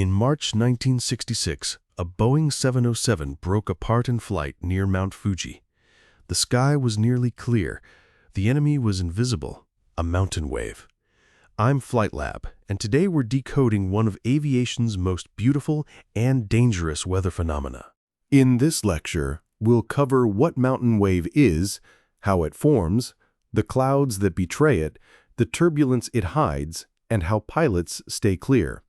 In March 1966, a Boeing 707 broke apart in flight near Mount Fuji. The sky was nearly clear. The enemy was invisible, a mountain wave. I'm FLT-LAB, and today we're decoding one of aviation's most beautiful and dangerous weather phenomena. In this lecture, we'll cover what mountain wave is, how it forms, the clouds that betray it, the turbulence it hides, and how pilots stay clear.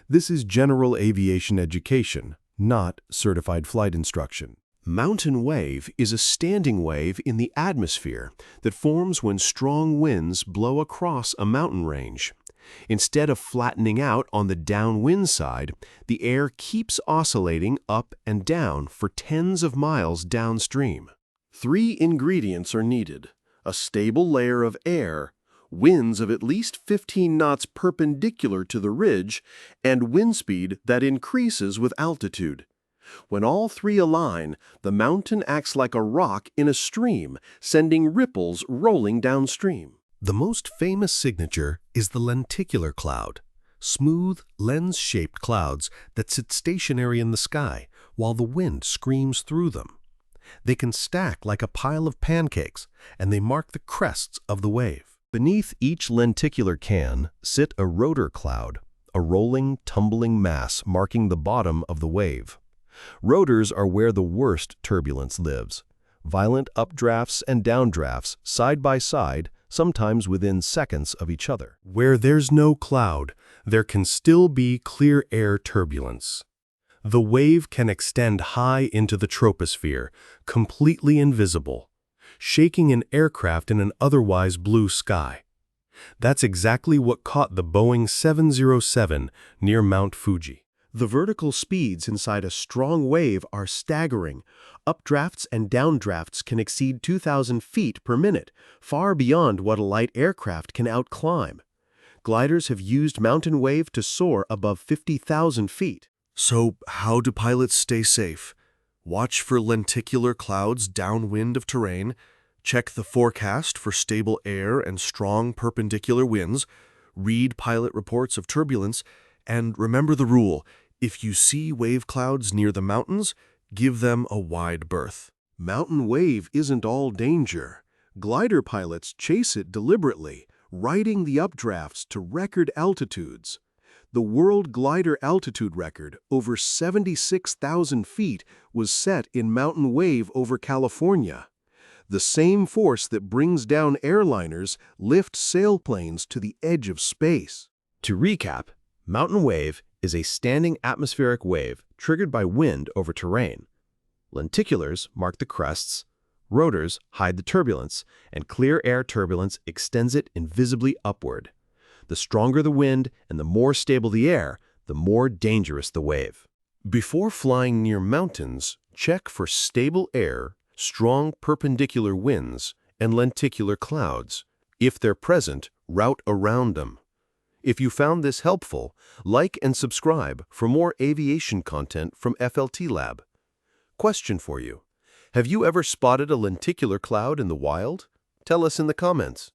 This is general aviation education, not certified flight instruction. Mountain wave is a standing wave in the atmosphere that forms when strong winds blow across a mountain range. Instead of flattening out on the downwind side, the air keeps oscillating up and down for tens of miles downstream. Three ingredients are needed: a stable layer of air, winds of at least 15 knots perpendicular to the ridge, and wind speed that increases with altitude. When all three align, the mountain acts like a rock in a stream, sending ripples rolling downstream. The most famous signature is the lenticular cloud, smooth, lens-shaped clouds that sit stationary in the sky while the wind screams through them. They can stack like a pile of pancakes, and they mark the crests of the wave. Beneath each lenticular can sit a rotor cloud, a rolling, tumbling mass marking the bottom of the wave. Rotors are where the worst turbulence lives. Violent updrafts and downdrafts, side by side, sometimes within seconds of each other. Where there's no cloud, there can still be clear air turbulence. The wave can extend high into the troposphere, completely invisible, shaking an aircraft in an otherwise blue sky. That's exactly what caught the Boeing 707 near Mount Fuji. The vertical speeds inside a strong wave are staggering. Updrafts and downdrafts can exceed 2,000 feet per minute, far beyond what a light aircraft can outclimb. Gliders have used mountain wave to soar above 50,000 feet. So how do pilots stay safe? Watch for lenticular clouds downwind of terrain, check the forecast for stable air and strong perpendicular winds, read pilot reports of turbulence, and remember the rule: if you see wave clouds near the mountains, give them a wide berth. Mountain wave isn't all danger. Glider pilots chase it deliberately, riding the updrafts to record altitudes. The world glider altitude record, over 76,000 feet, was set in mountain wave over California. The same force that brings down airliners lifts sailplanes to the edge of space. To recap, mountain wave is a standing atmospheric wave triggered by wind over terrain. Lenticulars mark the crests, rotors hide the turbulence, and clear air turbulence extends it invisibly upward. The stronger the wind and the more stable the air, the more dangerous the wave. Before flying near mountains, check for stable air, strong perpendicular winds, and lenticular clouds. If they're present, route around them. If you found this helpful, like and subscribe for more aviation content from FLT-LAB. Question for you: have you ever spotted a lenticular cloud in the wild? Tell us in the comments.